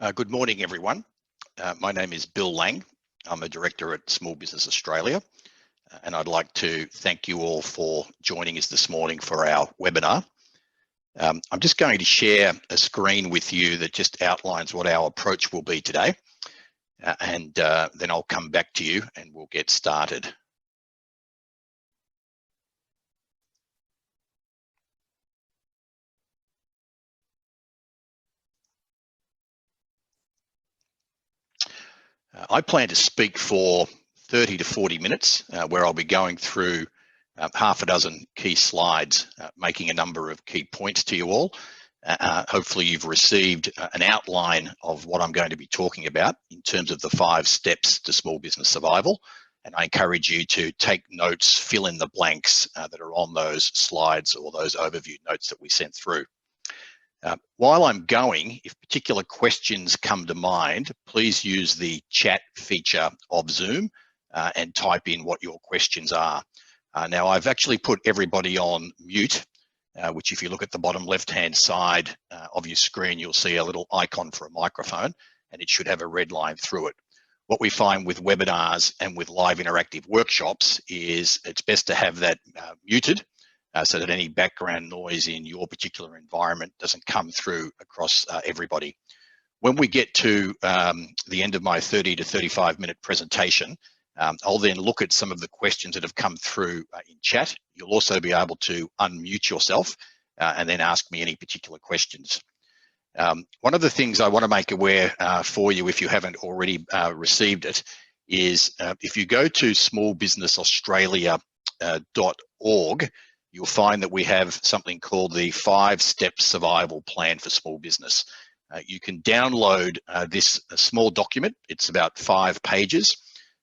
Good morning, everyone. My name is Bill Lang. I'm a director at Small Business Australia, and I'd like to thank you all for joining us this morning for our webinar. I'm just going to share a screen with you that just outlines what our approach will be today, and then I'll come back to you and we'll get started. I plan to speak for 30 to 40 minutes where I'll be going through half a dozen key slides, making a number of key points to you all. Hopefully you've received an outline of what I'm going to be talking about in terms of the 5 steps to small business survival. And I encourage you to take notes, fill in the blanks that are on those slides or those overview notes that we sent through. While I'm going, if particular questions come to mind, please use the chat feature of Zoom and type in what your questions are. Now, I've actually put everybody on mute, which if you look at the bottom left-hand side of your screen, you'll see a little icon for a microphone, and it should have a red line through it. What we find with webinars and with live interactive workshops is it's best to have that muted, so that any background noise in your particular environment doesn't come through across everybody. When we get to the end of my 30 to 35 minute presentation, I'll then look at some of the questions that have come through in chat. You'll also be able to unmute yourself and then ask me any particular questions. One of the things I want to make aware for you, if you haven't already received it, is if you go to smallbusinessaustralia.org, you'll find that we have something called the 5-step survival plan for small business. You can download this small document. It's about 5 pages.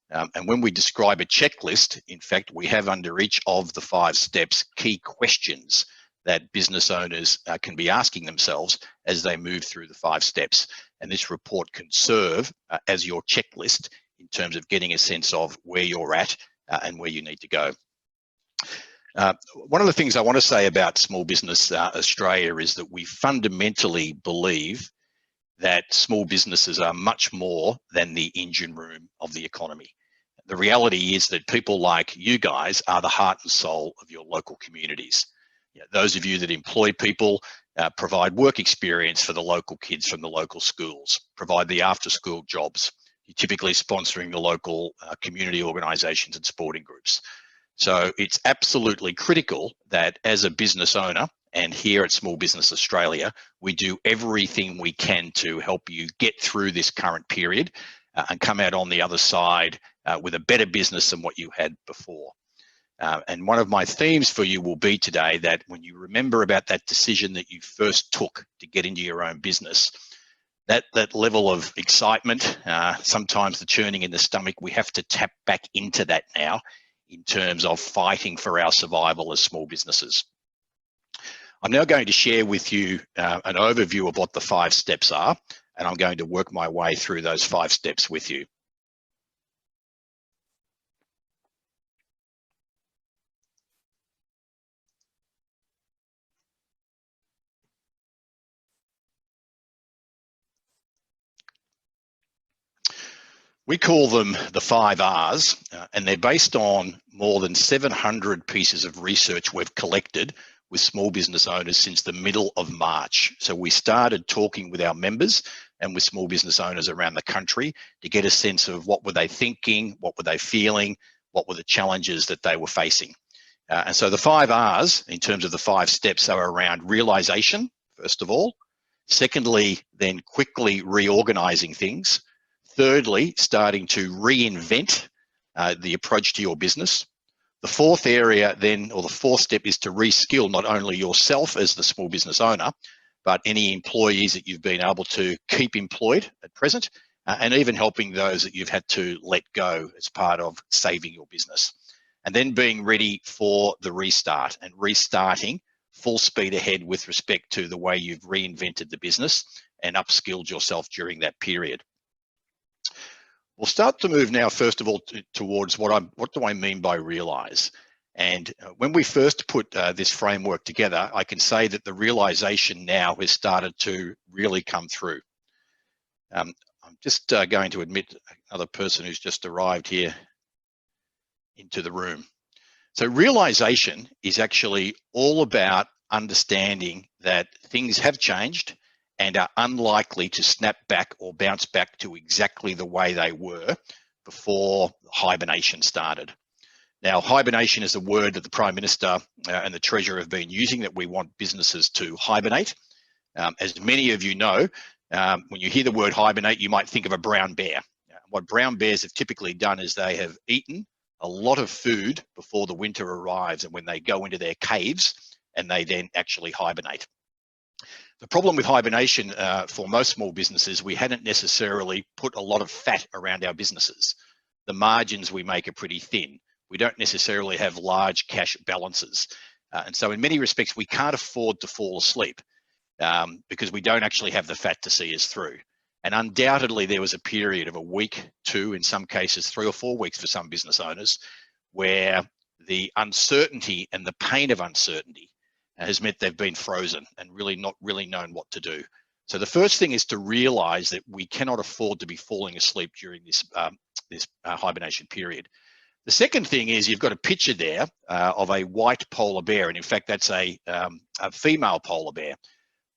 And when we describe a checklist, in fact, we have under each of the 5 steps key questions that business owners can be asking themselves as they move through the 5 steps. And this report can serve as your checklist in terms of getting a sense of where you're at and where you need to go. One of the things I want to say about Small Business Australia is that we fundamentally believe that small businesses are much more than the engine room of the economy. The reality is that people like you guys are the heart and soul of your local communities. Those of you that employ people, provide work experience for the local kids from the local schools, provide the after-school jobs. You're typically sponsoring the local community organisations and sporting groups. So it's absolutely critical that as a business owner, and here at Small Business Australia, we do everything we can to help you get through this current period and come out on the other side with a better business than what you had before. And one of my themes for you will be today that when you remember about that decision that you first took to get into your own business, that level of excitement, sometimes the churning in the stomach, we have to tap back into that now in terms of fighting for our survival as small businesses. I'm now going to share with you an overview of what the 5 steps are, and I'm going to work my way through those 5 steps with you. We call them the 5 R's, and they're based on more than 700 pieces of research we've collected with small business owners since the middle of March. So we started talking with our members and with small business owners around the country to get a sense of what were they thinking, what were they feeling, what were the challenges that they were facing. And so the 5 R's, in terms of the 5 steps, are around realization, first of all. Secondly, then quickly reorganizing things. Thirdly, starting to reinvent the approach to your business. The 4th area then, or the 4th step, is to reskill not only yourself as the small business owner, but any employees that you've been able to keep employed at present, and even helping those that you've had to let go as part of saving your business. And then being ready for the restart and restarting full speed ahead with respect to the way you've reinvented the business and upskilled yourself during that period. We'll start to move now, first of all, towards what do I mean by realize? And when we first put this framework together, I can say that the realization now has started to really come through. I'm just going to admit another person who's just arrived here into the room. So realization is actually all about understanding that things have changed and are unlikely to snap back or bounce back to exactly the way they were before hibernation started. Now, hibernation is a word that the Prime Minister and the Treasurer have been using, that we want businesses to hibernate. As many of you know, when you hear the word hibernate, you might think of a brown bear. What brown bears have typically done is they have eaten a lot of food before the winter arrives, and when they go into their caves, and they then actually hibernate. The problem with hibernation for most small businesses, we hadn't necessarily put a lot of fat around our businesses. The margins we make are pretty thin. We don't necessarily have large cash balances. And so in many respects, we can't afford to fall asleep because we don't actually have the fat to see us through. And undoubtedly, there was a period of a week, 2, in some cases 3 or 4 weeks for some business owners, where the uncertainty and the pain of uncertainty has meant they've been frozen and really not really known what to do. So the first thing is to realize that we cannot afford to be falling asleep during this hibernation period. The second thing is you've got a picture there of a white polar bear, and in fact that's a female polar bear.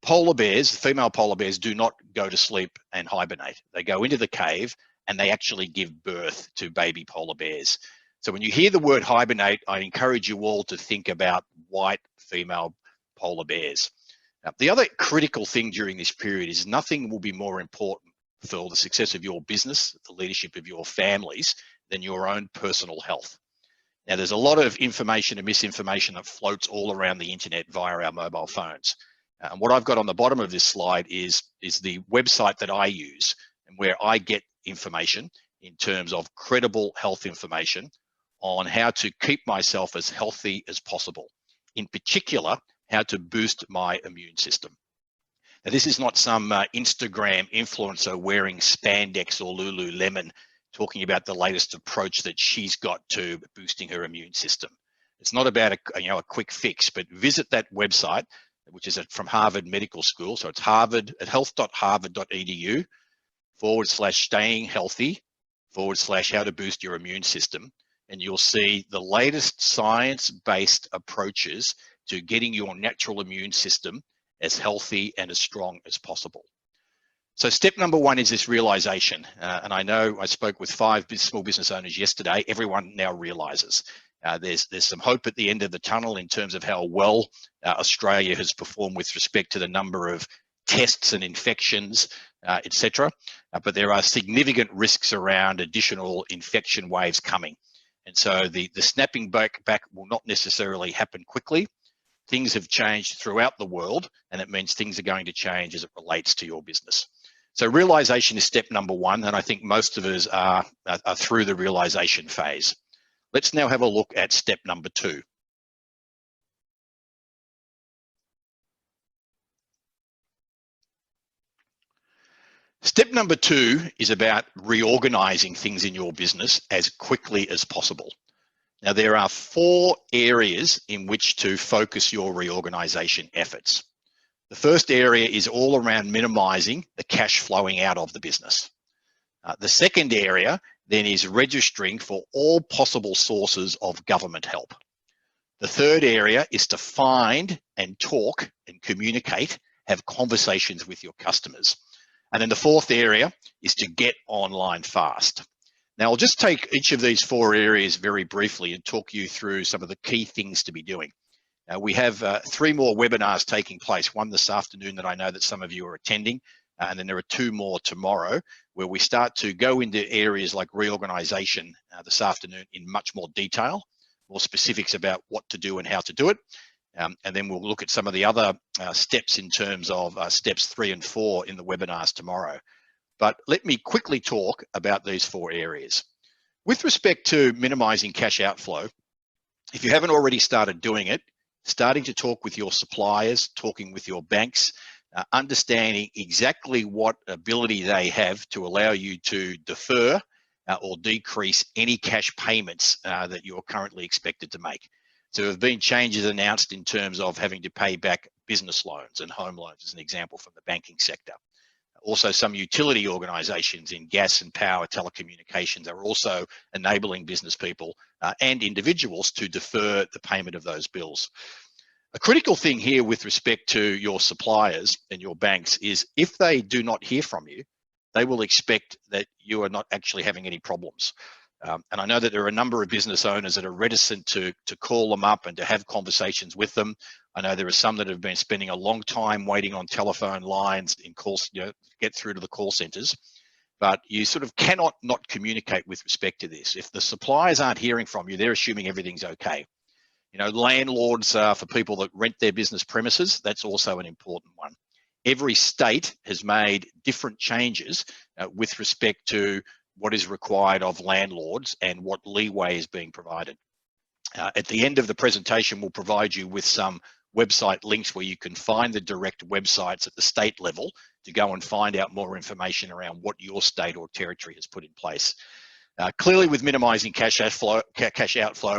Polar bears, female polar bears, do not go to sleep and hibernate. They go into the cave and they actually give birth to baby polar bears. So when you hear the word hibernate, I encourage you all to think about white female polar bears. The other critical thing during this period is nothing will be more important for the success of your business, the leadership of your families, than your own personal health. Now, there's a lot of information and misinformation that floats all around the internet via our mobile phones. And what I've got on the bottom of this slide is the website that I use and where I get information in terms of credible health information on how to keep myself as healthy as possible. In particular, how to boost my immune system. Now, this is not some Instagram influencer wearing spandex or Lululemon talking about the latest approach that she's got to boosting her immune system. It's not about a quick fix, but visit that website, which is from Harvard Medical School. So it's health.harvard.edu/staying healthy/how to boost your immune system. And you'll see the latest science-based approaches to getting your natural immune system as healthy and as strong as possible. So step number 1 is this realization. And I know I spoke with 5 small business owners yesterday. Everyone now realizes. There's some hope at the end of the tunnel in terms of how well Australia has performed with respect to the number of tests and infections, etc. But there are significant risks around additional infection waves coming. And so the snapping back will not necessarily happen quickly. Things have changed throughout the world, and it means things are going to change as it relates to your business. So realization is step number 1, and I think most of us are through the realization phase. Let's now have a look at step number 2. Step number 2 is about reorganizing things in your business as quickly as possible. Now, there are 4 areas in which to focus your reorganization efforts. The first area is all around minimizing the cash flowing out of the business. The second area then is registering for all possible sources of government help. The third area is to find and talk and communicate, have conversations with your customers. And then the fourth area is to get online fast. Now, I'll just take each of these 4 areas very briefly and talk you through some of the key things to be doing. We have 3 more webinars taking place, one this afternoon that I know that some of you are attending, and then there are 2 more tomorrow where we start to go into areas like reorganization this afternoon in much more detail, more specifics about what to do and how to do it. And then we'll look at some of the other steps in terms of steps 3 and 4 in the webinars tomorrow. But let me quickly talk about these 4 areas. With respect to minimizing cash outflow, if you haven't already started doing it, starting to talk with your suppliers, talking with your banks, understanding exactly what ability they have to allow you to defer or decrease any cash payments that you're currently expected to make. So there have been changes announced in terms of having to pay back business loans and home loans, as an example, from the banking sector. Also, some utility organisations in gas and power telecommunications are also enabling business people and individuals to defer the payment of those bills. A critical thing here with respect to your suppliers and your banks is if they do not hear from you, they will expect that you are not actually having any problems. And I know that there are a number of business owners that are reticent to call them up and to have conversations with them. I know there are some that have been spending a long time waiting on telephone lines in calls, get through to the call centers. But you sort of cannot not communicate with respect to this. If the suppliers aren't hearing from you, they're assuming everything's okay. Landlords for people that rent their business premises, that's also an important one. Every state has made different changes with respect to what is required of landlords and what leeway is being provided. At the end of the presentation, we'll provide you with some website links where you can find the direct websites at the state level to go and find out more information around what your state or territory has put in place. Clearly, with minimizing cash outflow,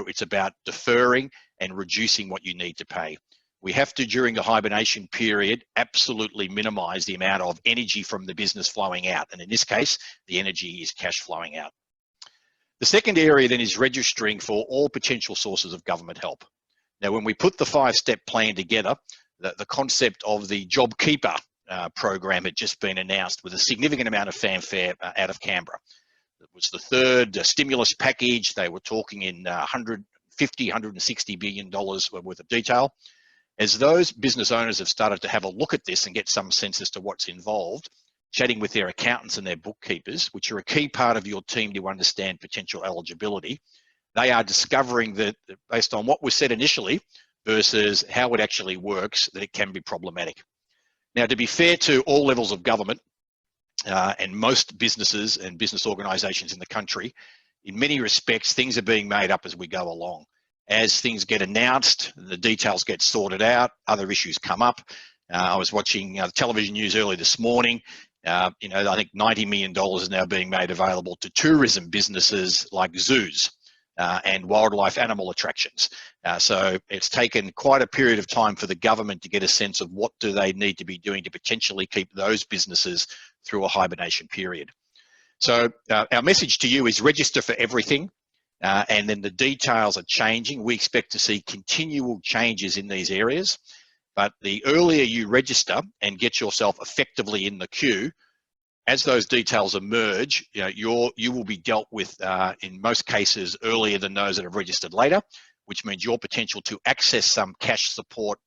it's about deferring and reducing what you need to pay. We have to, during the hibernation period, absolutely minimize the amount of energy from the business flowing out. And in this case, the energy is cash flowing out. The second area then is registering for all potential sources of government help. Now, when we put the 5-step plan together, the concept of the JobKeeper program had just been announced with a significant amount of fanfare out of Canberra. It was the third stimulus package. They were talking in $150, $160 billion worth of detail. As those business owners have started to have a look at this and get some sense as to what's involved, chatting with their accountants and their bookkeepers, which are a key part of your team to understand potential eligibility, they are discovering that based on what was said initially versus how it actually works, that it can be problematic. Now, to be fair to all levels of government and most businesses and business organisations in the country, in many respects, things are being made up as we go along. As things get announced, the details get sorted out, other issues come up. I was watching television news early this morning. I think $90 million is now being made available to tourism businesses like zoos and wildlife animal attractions. So it's taken quite a period of time for the government to get a sense of what do they need to be doing to potentially keep those businesses through a hibernation period. So our message to you is register for everything. And then the details are changing. We expect to see continual changes in these areas, but the earlier you register and get yourself effectively in the queue, as those details emerge, you will be dealt with in most cases earlier than those that have registered later, which means your potential to access some cash support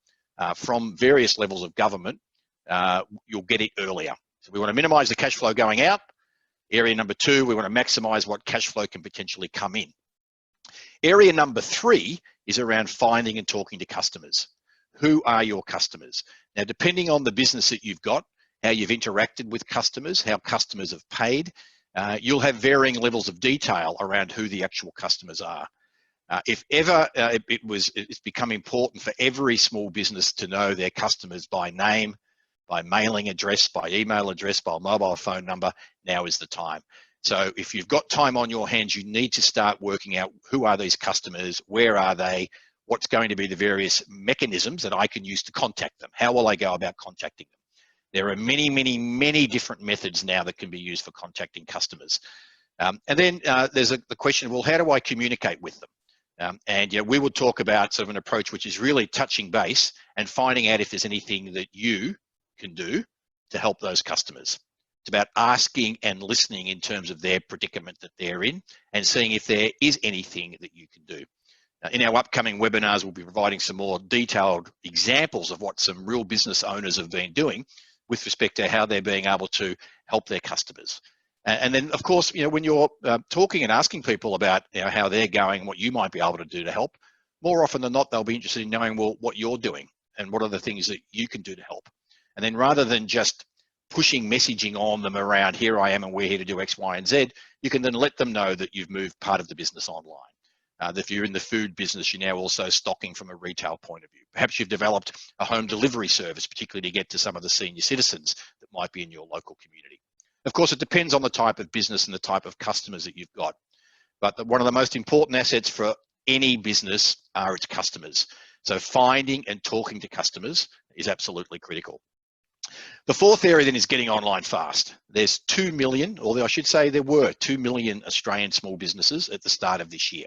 from various levels of government, you'll get it earlier. So we want to minimize the cash flow going out. Area number 2, we want to maximize what cash flow can potentially come in. Area number 3 is around finding and talking to customers. Who are your customers? Now, depending on the business that you've got, how you've interacted with customers, how customers have paid, you'll have varying levels of detail around who the actual customers are. If ever it's become important for every small business to know their customers by name, by mailing address, by email address, by mobile phone number, now is the time. So if you've got time on your hands, you need to start working out who are these customers, where are they, what's going to be the various mechanisms that I can use to contact them. How will I go about contacting them? There are many, many, many different methods now that can be used for contacting customers. And then there's the question, well, how do I communicate with them? We will talk about sort of an approach which is really touching base and finding out if there's anything that you can do to help those customers. It's about asking and listening in terms of their predicament that they're in and seeing if there is anything that you can do. In our upcoming webinars, we'll be providing some more detailed examples of what some real business owners have been doing with respect to how they're being able to help their customers. And then, of course, when you're talking and asking people about how they're going, what you might be able to do to help, more often than not, they'll be interested in knowing, well, what you're doing and what are the things that you can do to help. And then rather than just pushing messaging on them around, here I am and we're here to do X, Y, and Z, you can then let them know that you've moved part of the business online. If you're in the food business, you're now also stocking from a retail point of view. Perhaps you've developed a home delivery service, particularly to get to some of the senior citizens that might be in your local community. Of course, it depends on the type of business and the type of customers that you've got. But one of the most important assets for any business are its customers. So finding and talking to customers is absolutely critical. The fourth area then is getting online fast. There's 2 million, or I should say there were 2 million Australian small businesses at the start of this year.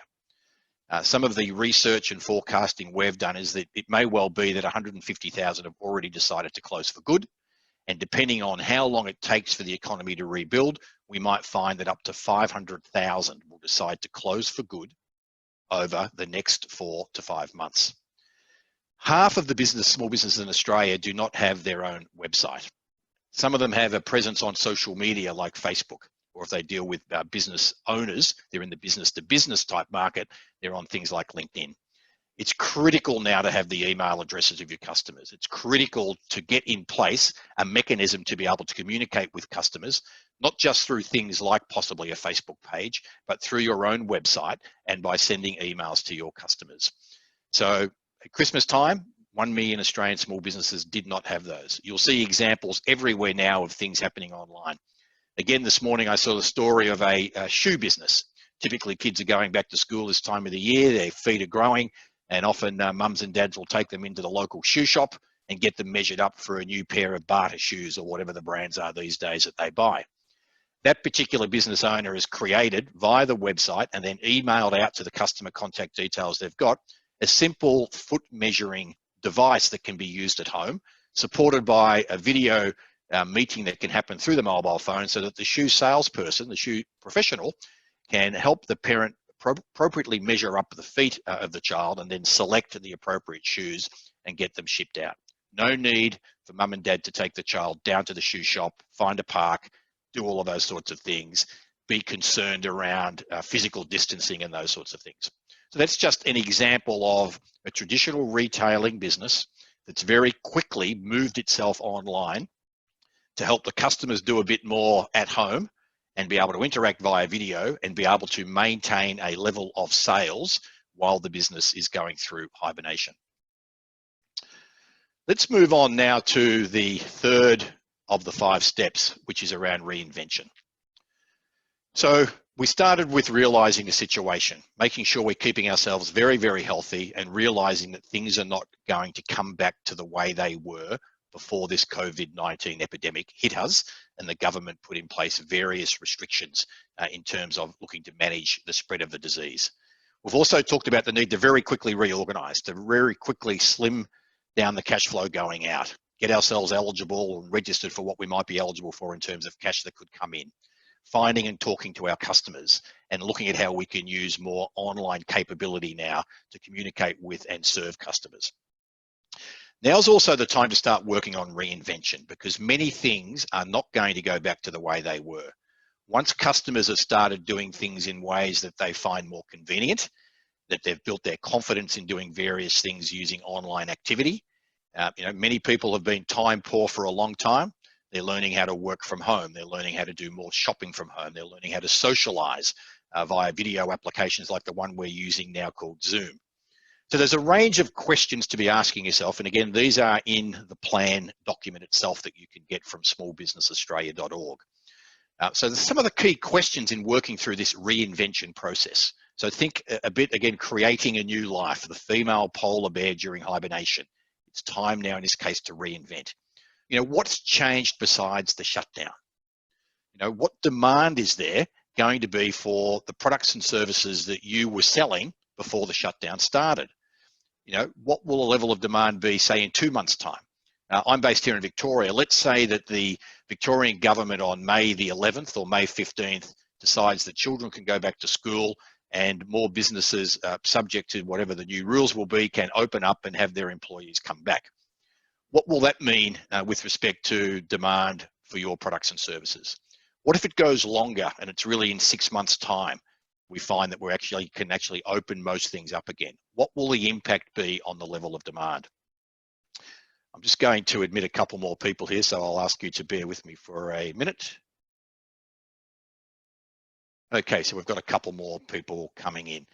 Some of the research and forecasting we've done is that it may well be that 150,000 have already decided to close for good. And depending on how long it takes for the economy to rebuild, we might find that up to 500,000 will decide to close for good over the next 4 to 5 months. Half of the small businesses in Australia do not have their own website. Some of them have a presence on social media like Facebook, or if they deal with business owners, they're in the business to business type market, they're on things like LinkedIn. It's critical now to have the email addresses of your customers. It's critical to get in place a mechanism to be able to communicate with customers, not just through things like possibly a Facebook page, but through your own website and by sending emails to your customers. So at Christmas time, 1 million Australian small businesses did not have those. You'll see examples everywhere now of things happening online. Again, this morning I saw the story of a shoe business. Typically kids are going back to school this time of the year, their feet are growing, and often mums and dads will take them into the local shoe shop and get them measured up for a new pair of barter shoes or whatever the brands are these days that they buy. That particular business owner has created via the website and then emailed out to the customer contact details they've got a simple foot measuring device that can be used at home, supported by a video meeting that can happen through the mobile phone, so that the shoe salesperson, the shoe professional, can help the parent appropriately measure up the feet of the child and then select the appropriate shoes and get them shipped out. No need for mum and dad to take the child down to the shoe shop, find a park, do all of those sorts of things, be concerned around physical distancing and those sorts of things. So that's just an example of a traditional retailing business that's very quickly moved itself online to help the customers do a bit more at home and be able to interact via video and be able to maintain a level of sales while the business is going through hibernation. Let's move on now to the third of the 5 steps, which is around reinvention. So we started with realizing the situation, making sure we're keeping ourselves very, very healthy and realizing that things are not going to come back to the way they were before this COVID-19 epidemic hit us and the government put in place various restrictions in terms of looking to manage the spread of the disease. We've also talked about the need to very quickly reorganize, to very quickly slim down the cash flow going out, get ourselves eligible and registered for what we might be eligible for in terms of cash that could come in, finding and talking to our customers and looking at how we can use more online capability now to communicate with and serve customers. Now's also the time to start working on reinvention, because many things are not going to go back to the way they were. Once customers have started doing things in ways that they find more convenient, that they've built their confidence in doing various things using online activity. Many people have been time poor for a long time. They're learning how to work from home. They're learning how to do more shopping from home. They're learning how to socialize via video applications like the one we're using now called Zoom. So there's a range of questions to be asking yourself. And again, these are in the plan document itself that you can get from smallbusinessaustralia.org. So there's some of the key questions in working through this reinvention process. So think a bit, again, creating a new life, the female polar bear during hibernation. It's time now in this case to reinvent. What's changed besides the shutdown? What demand is there going to be for the products and services that you were selling before the shutdown started? What will the level of demand be, say, in 2 months' time? I'm based here in Victoria. Let's say that the Victorian government on May the 11th or May 15th decides that children can go back to school and more businesses, subject to whatever the new rules will be, can open up and have their employees come back. What will that mean with respect to demand for your products and services? What if it goes longer and it's really in 6 months' time? We find that we can actually open most things up again. What will the impact be on the level of demand? I'm just going to admit a couple more people here, so I'll ask you to bear with me for a minute. Okay, so we've got a couple more people coming in.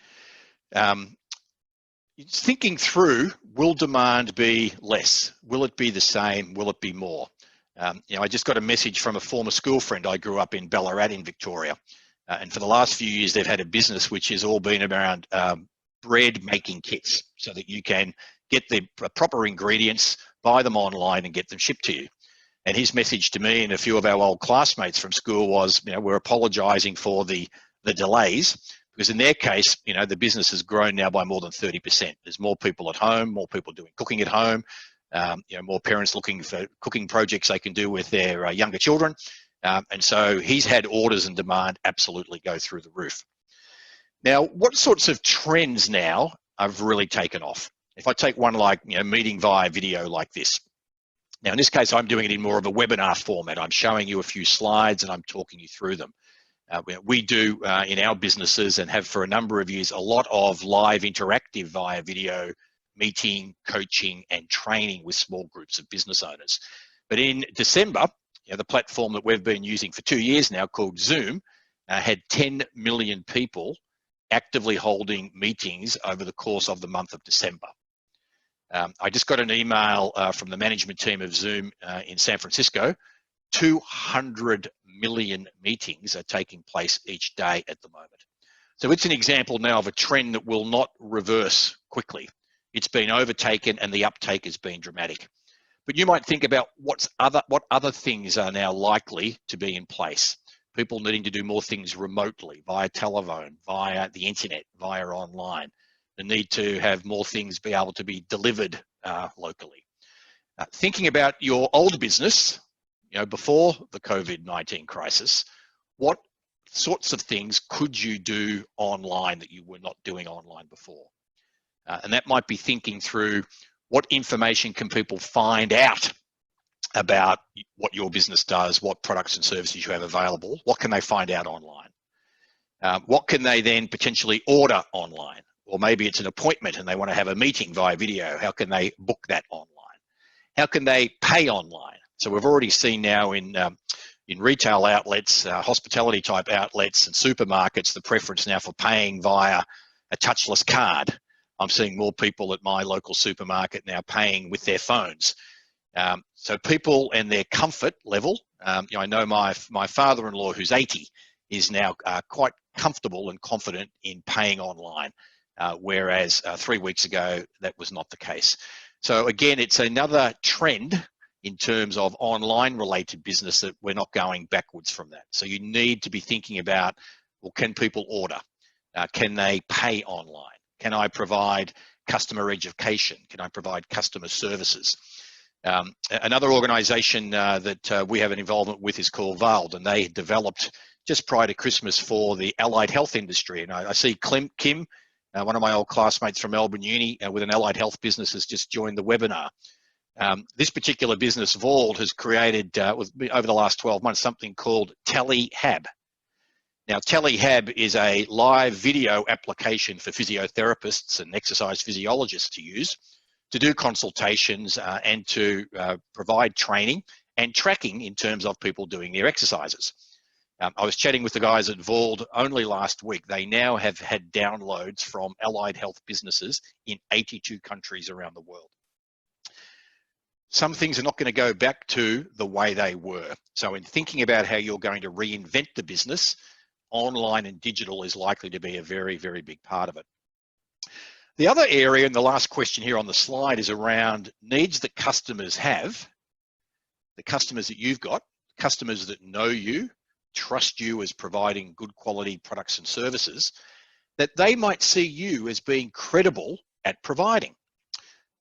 Thinking through, will demand be less? Will it be the same? Will it be more? I just got a message from a former school friend. I grew up in Ballarat in Victoria. And for the last few years, they've had a business which has all been around bread making kits, so that you can get the proper ingredients, buy them online and get them shipped to you. And his message to me and a few of our old classmates from school was, we're apologising for the delays, because in their case, the business has grown now by more than 30%. There's more people at home, more people doing cooking at home, more parents looking for cooking projects they can do with their younger children. And so he's had orders and demand absolutely go through the roof. Now, what sorts of trends now have really taken off? If I take one like meeting via video like this. Now, in this case, I'm doing it in more of a webinar format. I'm showing you a few slides and I'm talking you through them. We do in our businesses, and have for a number of years, a lot of live interactive via video meeting, coaching and training with small groups of business owners. But in December, the platform that we've been using for 2 years now, called Zoom, had 10 million people actively holding meetings over the course of the month of December. I just got an email from the management team of Zoom in San Francisco. 200 million meetings are taking place each day at the moment. So it's an example now of a trend that will not reverse quickly. It's been overtaken and the uptake has been dramatic. But you might think about what other things are now likely to be in place. People needing to do more things remotely, via telephone, via the internet, via online. The need to have more things be able to be delivered locally. Thinking about your old business, before the COVID-19 crisis, what sorts of things could you do online that you were not doing online before? And that might be thinking through, what information can people find out about what your business does, what products and services you have available? What can they find out online? What can they then potentially order online? Or maybe it's an appointment and they want to have a meeting via video. How can they book that online? How can they pay online? So we've already seen now in retail outlets, hospitality type outlets and supermarkets, the preference now for paying via a touchless card. I'm seeing more people at my local supermarket now paying with their phones. So people and their comfort level, I know my father-in-law, who's 80, is now quite comfortable and confident in paying online, whereas 3 weeks ago, that was not the case. So again, it's another trend in terms of online related business that we're not going backwards from that. So you need to be thinking about, well, can people order? Can they pay online? Can I provide customer education? Can I provide customer services? Another organization that we have an involvement with is called Vald, and they developed just prior to Christmas for the allied health industry. And I see Kim, one of my old classmates from Melbourne Uni with an allied health business, has just joined the webinar. This particular business, Vald, has created over the last 12 months something called TeleHab. Now, TeleHab is a live video application for physiotherapists and exercise physiologists to use to do consultations and to provide training and tracking in terms of people doing their exercises. I was chatting with the guys at Vald only last week. They now have had downloads from allied health businesses in 82 countries around the world. Some things are not going to go back to the way they were. So in thinking about how you're going to reinvent the business, online and digital is likely to be a very, very big part of it. The other area, and the last question here on the slide, is around needs that customers have, the customers that you've got, customers that know you, trust you as providing good quality products and services, that they might see you as being credible at providing.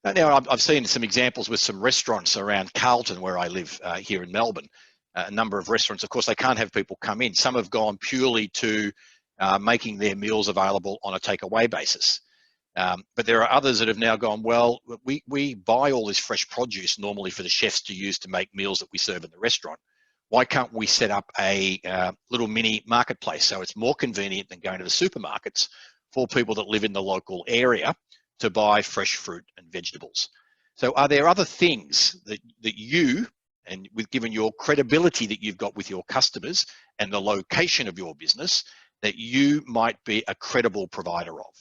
Now, I've seen some examples with some restaurants around Carlton, where I live here in Melbourne. A number of restaurants, of course, they can't have people come in. Some have gone purely to making their meals available on a takeaway basis. But there are others that have now gone, well, we buy all this fresh produce normally for the chefs to use to make meals that we serve in the restaurant. Why can't we set up a little mini marketplace so it's more convenient than going to the supermarkets for people that live in the local area to buy fresh fruit and vegetables? So are there other things that you, and given your credibility that you've got with your customers and the location of your business, that you might be a credible provider of?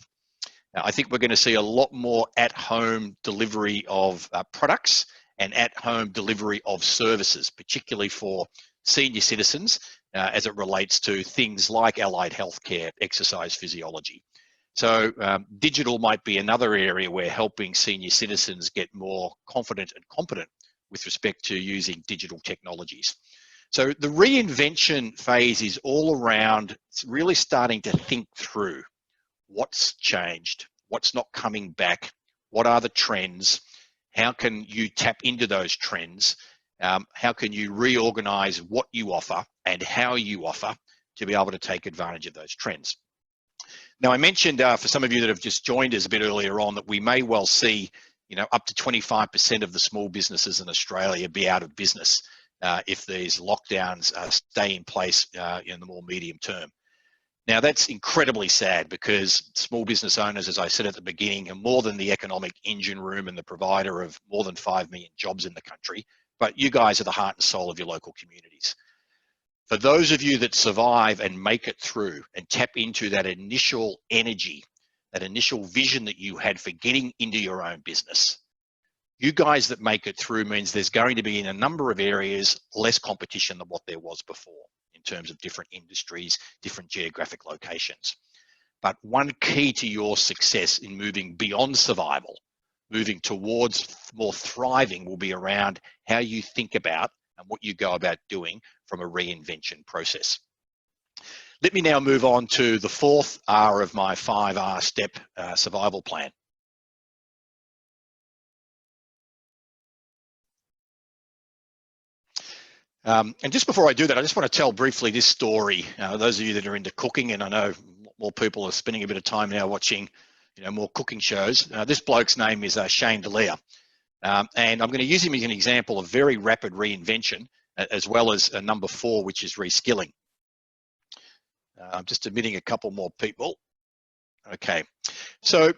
Now, I think we're going to see a lot more at-home delivery of products and at-home delivery of services, particularly for senior citizens as it relates to things like allied healthcare, exercise physiology. So digital might be another area where helping senior citizens get more confident and competent with respect to using digital technologies. So the reinvention phase is all around really starting to think through what's changed, what's not coming back, what are the trends, how can you tap into those trends, how can you reorganize what you offer and how you offer to be able to take advantage of those trends. Now, I mentioned for some of you that have just joined us a bit earlier on that we may well see, up to 25% of the small businesses in Australia be out of business if these lockdowns stay in place in the more medium term. Now, that's incredibly sad because small business owners, as I said at the beginning, are more than the economic engine room and the provider of more than 5 million jobs in the country, but you guys are the heart and soul of your local communities. For those of you that survive and make it through and tap into that initial energy, that initial vision that you had for getting into your own business, you guys that make it through means there's going to be in a number of areas less competition than what there was before in terms of different industries, different geographic locations. But one key to your success in moving beyond survival, moving towards more thriving, will be around how you think about and what you go about doing from a reinvention process. Let me now move on to the fourth R of my 5R step survival plan. And just before I do that, I just want to tell briefly this story. Those of you that are into cooking, and I know more people are spending a bit of time now watching, more cooking shows. This bloke's name is Shane D'Elia, and I'm going to use him as an example of very rapid reinvention, as well as number 4, which is reskilling. I'm just admitting a couple more people. Okay, so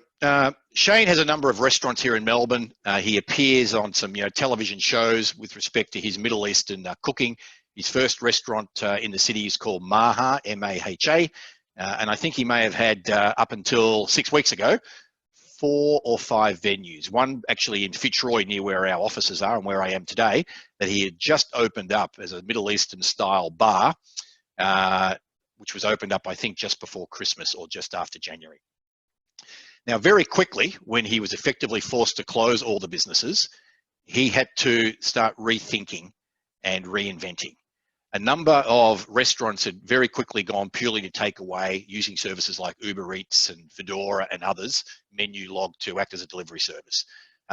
Shane has a number of restaurants here in Melbourne. He appears on some television shows with respect to his Middle Eastern cooking. His first restaurant in the city is called Maha, M-A-H-A, and I think he may have had up until 6 weeks ago 4 or 5 venues. One actually in Fitzroy near where our offices are and where I am today, that he had just opened up as a Middle Eastern style bar, which was opened up I think just before Christmas or just after January. Now, very quickly, when he was effectively forced to close all the businesses, he had to start rethinking and reinventing. A number of restaurants had very quickly gone purely to take away, using services like Uber Eats and Fedora and others, menu log, to act as a delivery service.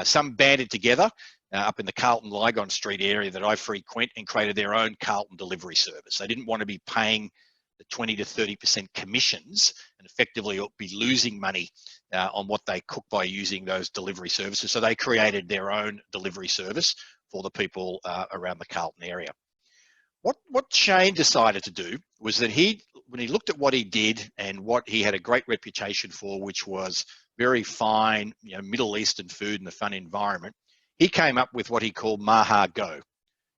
Some banded together up in the Carlton Lygon Street area that I frequent and created their own Carlton delivery service. They didn't want to be paying the 20 to 30% commissions and effectively be losing money on what they cook by using those delivery services. So they created their own delivery service for the people around the Carlton area. What Shane decided to do was that when he looked at what he did and what he had a great reputation for, which was very fine, Middle Eastern food in a fun environment, he came up with what he called Maha Go,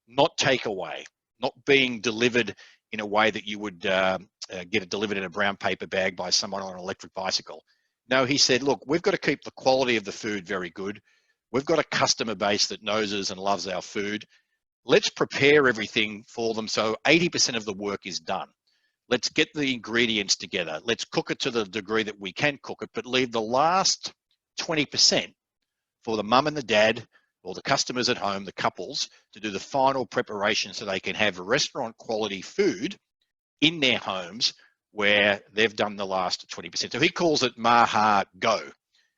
not takeaway, not being delivered in a way that you would get it delivered in a brown paper bag by someone on an electric bicycle. No, he said, look, we've got to keep the quality of the food very good. We've got a customer base that knows us and loves our food. Let's prepare everything for them so 80% of the work is done. Let's get the ingredients together. Let's cook it to the degree that we can cook it, but leave the last 20% for the mum and the dad or the customers at home, the couples, to do the final preparation so they can have restaurant quality food in their homes where they've done the last 20%. So he calls it Maha Go,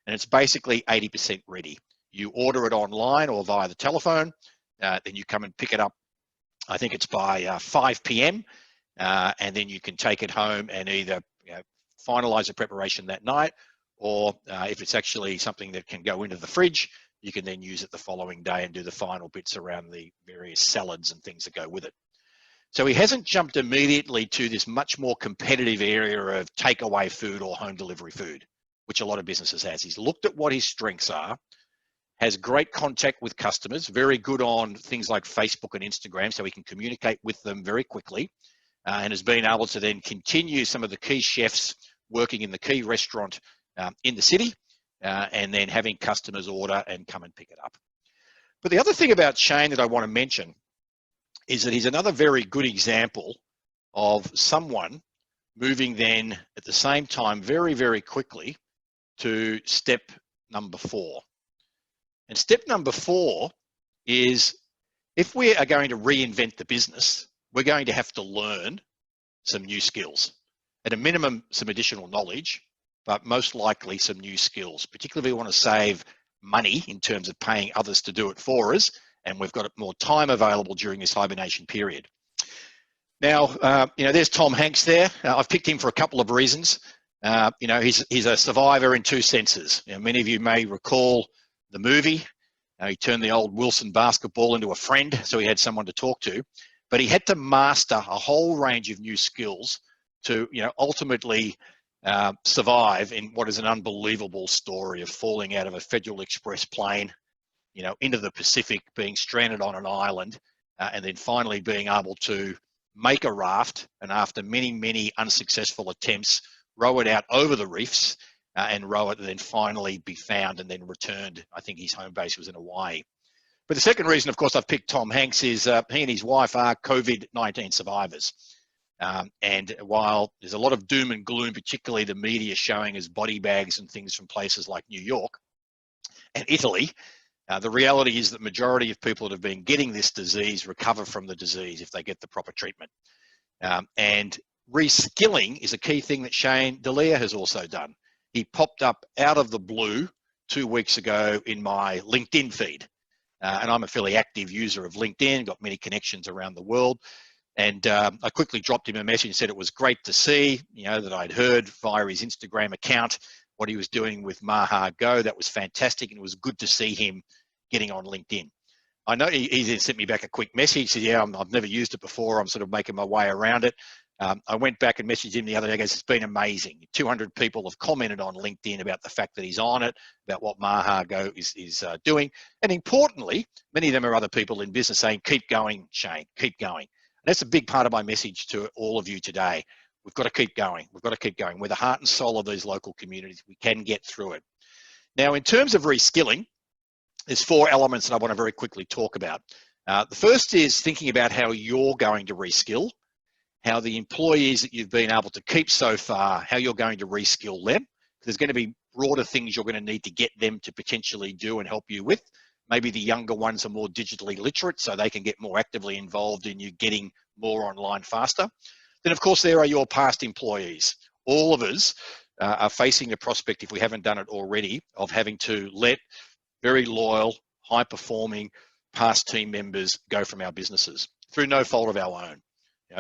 and it's basically 80% ready. You order it online or via the telephone, then you come and pick it up. I think it's by 5 p.m. And then you can take it home and either finalize the preparation that night, or if it's actually something that can go into the fridge, you can then use it the following day and do the final bits around the various salads and things that go with it. So he hasn't jumped immediately to this much more competitive area of takeaway food or home delivery food, which a lot of businesses has. He's looked at what his strengths are, has great contact with customers, very good on things like Facebook and Instagram, so he can communicate with them very quickly, and has been able to then continue some of the key chefs working in the key restaurant in the city, and then having customers order and come and pick it up. But the other thing about Shane that I want to mention is that he's another very good example of someone moving then at the same time very, very quickly to step number 4. And step number 4 is If we are going to reinvent the business, we're going to have to learn some new skills. At a minimum, some additional knowledge, but most likely some new skills, particularly if we want to save money in terms of paying others to do it for us, and we've got more time available during this hibernation period. Now, there's Tom Hanks there. I've picked him for a couple of reasons. He's a survivor in two senses. Many of you may recall the movie. He turned the old Wilson basketball into a friend, so he had someone to talk to. But he had to master a whole range of new skills to, ultimately survive in what is an unbelievable story of falling out of a Federal Express plane, into the Pacific, being stranded on an island, and then finally being able to make a raft, and after many, many unsuccessful attempts, row it out over the reefs and row it, and then finally be found and then returned. I think his home base was in Hawaii. But the second reason, of course, I've picked Tom Hanks is he and his wife are COVID-19 survivors. And while there's a lot of doom and gloom, particularly the media showing us body bags and things from places like New York and Italy, the reality is that the majority of people that have been getting this disease recover from the disease if they get the proper treatment. And reskilling is a key thing that Shane D'Elia has also done. He popped up out of the blue 2 weeks ago in my LinkedIn feed. And I'm a fairly active user of LinkedIn, got many connections around the world. And I quickly dropped him a message and said it was great to see, that I'd heard via his Instagram account what he was doing with Maha Go. That was fantastic, and it was good to see him getting on LinkedIn. I know he then sent me back a quick message, said, yeah, I've never used it before. I'm sort of making my way around it. I went back and messaged him the other day. Goes, it's been amazing. 200 people have commented on LinkedIn about the fact that he's on it, about what Maha Go is doing. And importantly, many of them are other people in business saying, keep going, Shane, keep going. And that's a big part of my message to all of you today. We've got to keep going. We've got to keep going. We're the heart and soul of these local communities. We can get through it. Now, in terms of reskilling, there's 4 elements that I want to very quickly talk about. The first is thinking about how you're going to reskill, how the employees that you've been able to keep so far, how you're going to reskill them. There's going to be broader things you're going to need to get them to potentially do and help you with. Maybe the younger ones are more digitally literate, so they can get more actively involved in you getting more online faster. Then, of course, there are your past employees. All of us are facing the prospect, if we haven't done it already, of having to let very loyal, high-performing past team members go from our businesses through no fault of our own.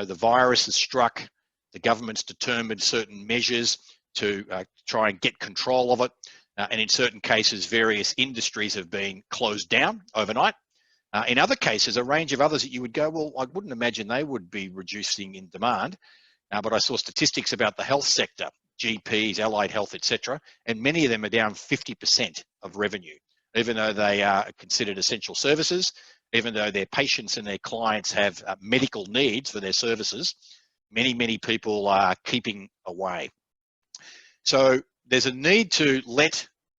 The virus has struck, the government's determined certain measures to try and get control of it. And in certain cases, various industries have been closed down overnight. In other cases, a range of others that you would go, well, I wouldn't imagine they would be reducing in demand. But I saw statistics about the health sector, GPs, allied health, etc., and many of them are down 50% of revenue, even though they are considered essential services, even though their patients and their clients have medical needs for their services. Many, many people are keeping away. So there's a need to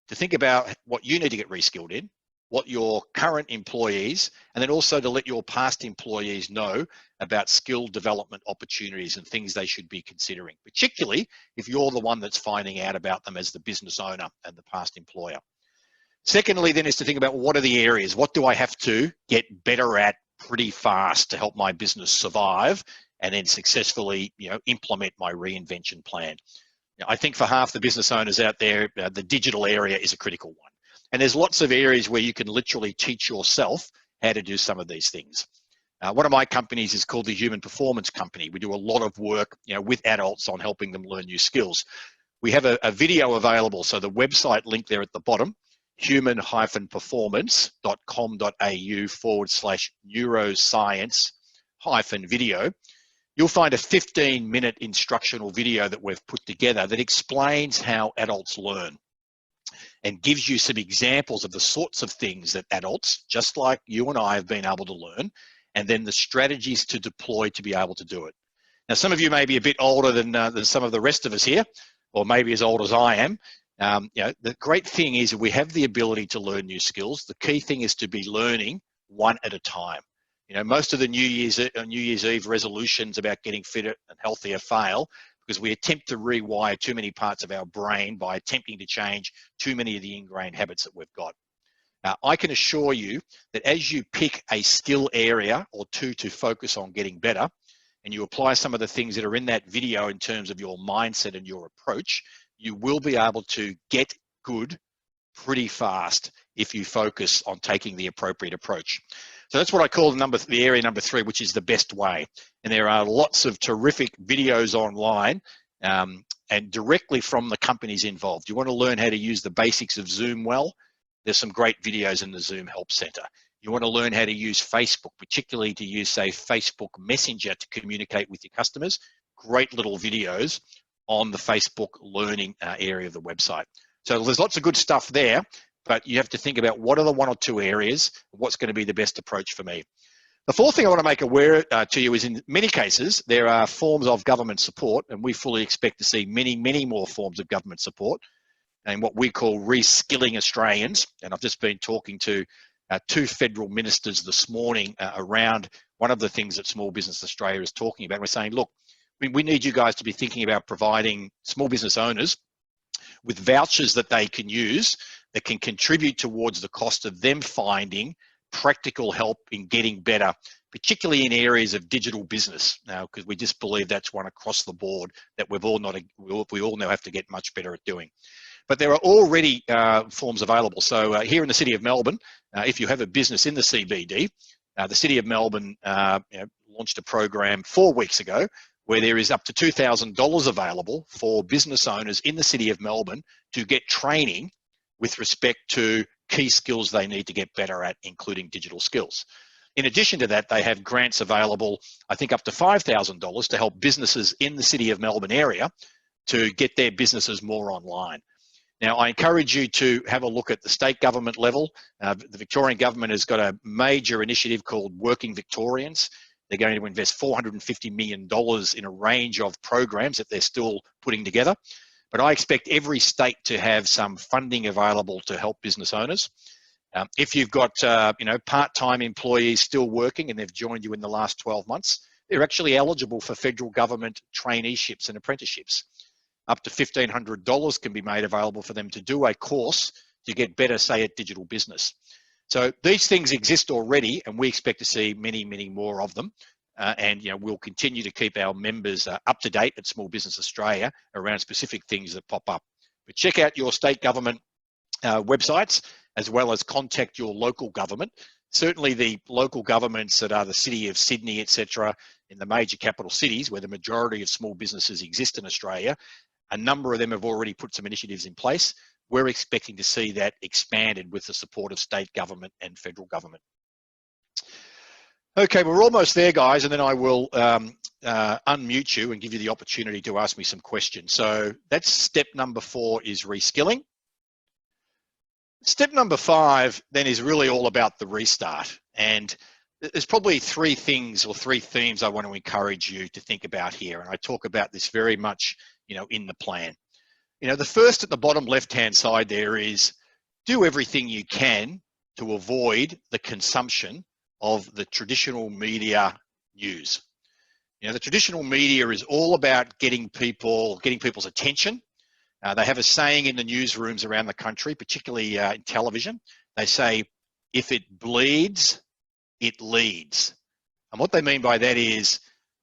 think about what you need to get reskilled in, what your current employees, and then also to let your past employees know about skill development opportunities and things they should be considering, particularly if you're the one that's finding out about them as the business owner and the past employer. Secondly, then, is to think about what are the areas, what do I have to get better at pretty fast to help my business survive and then successfully implement my reinvention plan. I think for half the business owners out there, the digital area is a critical one. And there's lots of areas where you can literally teach yourself how to do some of these things. One of my companies is called the Human Performance Company. We do a lot of work with adults on helping them learn new skills. We have a video available, so the website link there at the bottom, human-performance.com.au/neuroscience-video. You'll find a 15-minute instructional video that we've put together that explains how adults learn and gives you some examples of the sorts of things that adults, just like you and I, have been able to learn, and then the strategies to deploy to be able to do it. Now, some of you may be a bit older than some of the rest of us here, or maybe as old as I am. The great thing is we have the ability to learn new skills. The key thing is to be learning one at a time. Most of the New Year's Eve resolutions about getting fitter and healthier fail because we attempt to rewire too many parts of our brain by attempting to change too many of the ingrained habits that we've got. I can assure you that as you pick a skill area or two to focus on getting better, and you apply some of the things that are in that video in terms of your mindset and your approach, you will be able to get good pretty fast if you focus on taking the appropriate approach. So that's what I call the area number 3, which is the best way. And there are lots of terrific videos online and directly from the companies involved. You want to learn how to use the basics of Zoom well? There's some great videos in the Zoom Help Center. You want to learn how to use Facebook, particularly to use, say, Facebook Messenger to communicate with your customers. Great little videos on the Facebook learning area of the website. So there's lots of good stuff there, but you have to think about what are the 1 or 2 areas, what's going to be the best approach for me. The 4th thing I want to make aware to you is in many cases, there are forms of government support, and we fully expect to see many, many more forms of government support and what we call reskilling Australians. And I've just been talking to 2 federal ministers this morning around one of the things that Small Business Australia is talking about. We're saying, look, we need you guys to be thinking about providing small business owners with vouchers that they can use that can contribute towards the cost of them finding practical help in getting better, particularly in areas of digital business now, because we just believe that's one across the board that we all now have to get much better at doing. But there are already forms available. So here in the City of Melbourne, if you have a business in the CBD, the City of Melbourne launched a program 4 weeks ago where there is up to $2,000 available for business owners in the City of Melbourne to get training with respect to key skills they need to get better at, including digital skills. In addition to that, they have grants available, I think up to $5,000 to help businesses in the City of Melbourne area to get their businesses more online. Now, I encourage you to have a look at the state government level. The Victorian government has got a major initiative called Working Victorians. They're going to invest $450 million in a range of programs that they're still putting together. But I expect every state to have some funding available to help business owners. If you've got part-time employees still working and they've joined you in the last 12 months, they're actually eligible for federal government traineeships and apprenticeships. Up to $1,500 can be made available for them to do a course to get better, say, at digital business. So these things exist already, and we expect to see many, many more of them. And we'll continue to keep our members up to date at Small Business Australia around specific things that pop up. But check out your state government websites, as well as contact your local government. Certainly the local governments that are the City of Sydney, etc., in the major capital cities where the majority of small businesses exist in Australia, a number of them have already put some initiatives in place. We're expecting to see that expanded with the support of state government and federal government. Okay, we're almost there, guys, and then I will unmute you and give you the opportunity to ask me some questions. So that's step number 4 is reskilling. Step number 5 then is really all about the restart. And there's probably 3 things or 3 themes I want to encourage you to think about here. And I talk about this very much, in the plan. The first at the bottom left-hand side there is do everything you can to avoid the consumption of the traditional media news. The traditional media is all about getting people's attention. They have a saying in the newsrooms around the country, particularly in television. They say, if it bleeds, it leads. And what they mean by that is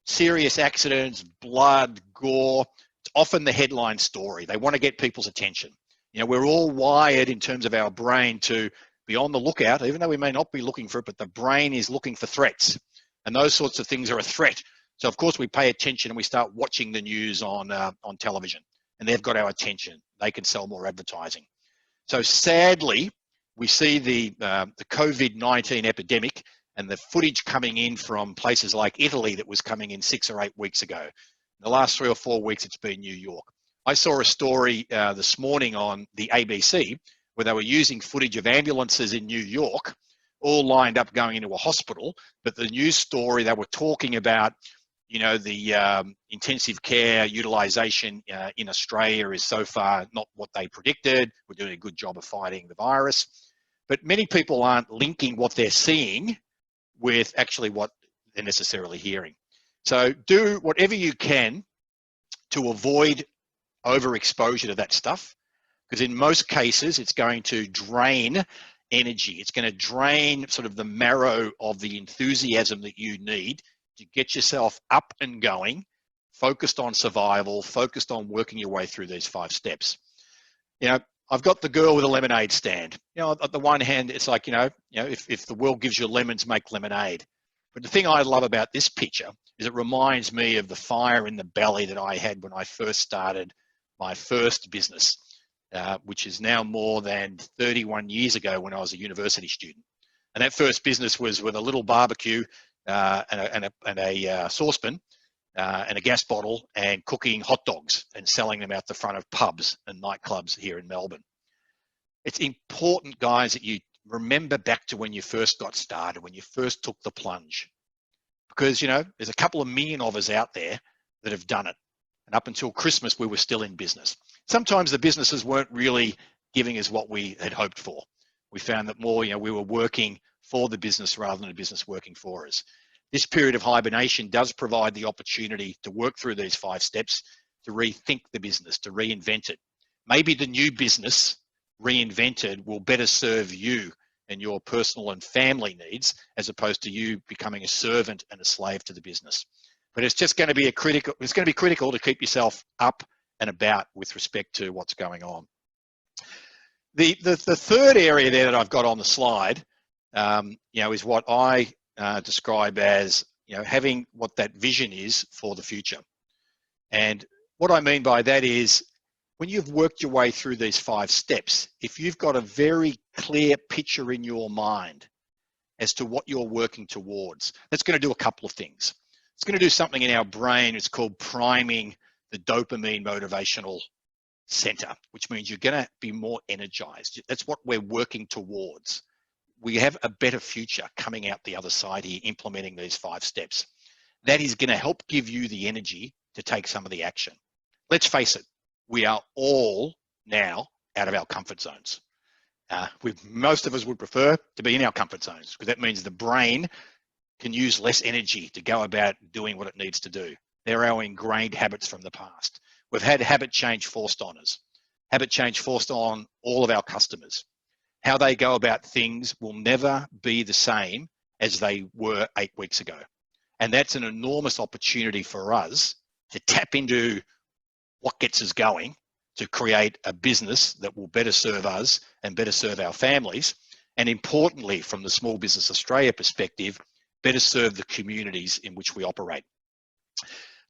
serious accidents, blood, gore. It's often the headline story. They want to get people's attention. We're all wired in terms of our brain to be on the lookout, even though we may not be looking for it, but the brain is looking for threats. And those sorts of things are a threat. So of course we pay attention and we start watching the news on television, and they've got our attention. They can sell more advertising. So sadly, we see the COVID-19 epidemic and the footage coming in from places like Italy that was coming in 6 or 8 weeks ago. In the last 3 or 4 weeks, it's been New York. I saw a story this morning on the ABC where they were using footage of ambulances in New York, all lined up going into a hospital. But the news story, they were talking about, the intensive care utilization in Australia is so far not what they predicted. We're doing a good job of fighting the virus. But many people aren't linking what they're seeing with actually what they're necessarily hearing. So do whatever you can to avoid overexposure to that stuff, because in most cases, it's going to drain energy. It's going to drain sort of the marrow of the enthusiasm that you need to get yourself up and going, focused on survival, focused on working your way through these 5 steps. You know, I've got the girl with a lemonade stand. You know, on the one hand, it's like, if the world gives you lemons, make lemonade. But the thing I love about this picture is it reminds me of the fire in the belly that I had when I first started my first business, which is now more than 31 years ago when I was a university student. And that first business was with a little barbecue and a saucepan and a gas bottle, and cooking hot dogs and selling them out the front of pubs and nightclubs here in Melbourne. It's important, guys, that you remember back to when you first got started, when you first took the plunge, because there's a couple of million of us out there that have done it. And up until Christmas, we were still in business. Sometimes the businesses weren't really giving us what we had hoped for. We found that more, we were working for the business rather than the business working for us. This period of hibernation does provide the opportunity to work through these 5 steps, to rethink the business, to reinvent it. Maybe the new business reinvented will better serve you and your personal and family needs, as opposed to you becoming a servant and a slave to the business. But it's just going to be critical to keep yourself up and about with respect to what's going on. The third area there that I've got on the slide, is what I describe as, having what that vision is for the future. And what I mean by that is, when you've worked your way through these 5 steps, if you've got a very clear picture in your mind as to what you're working towards, that's going to do a couple of things. It's going to do something in our brain. It's called priming the dopamine motivational center, which means you're going to be more energized. That's what we're working towards. We have a better future coming out the other side here, implementing these 5 steps. That is going to help give you the energy to take some of the action. Let's face it, we are all now out of our comfort zones. Most of us would prefer to be in our comfort zones, because that means the brain can use less energy to go about doing what it needs to do. They're our ingrained habits from the past. We've had habit change forced on us. Habit change forced on all of our customers. How they go about things will never be the same as they were 8 weeks ago. And that's an enormous opportunity for us to tap into what gets us going, to create a business that will better serve us and better serve our families. And importantly, from the Small Business Australia perspective, better serve the communities in which we operate.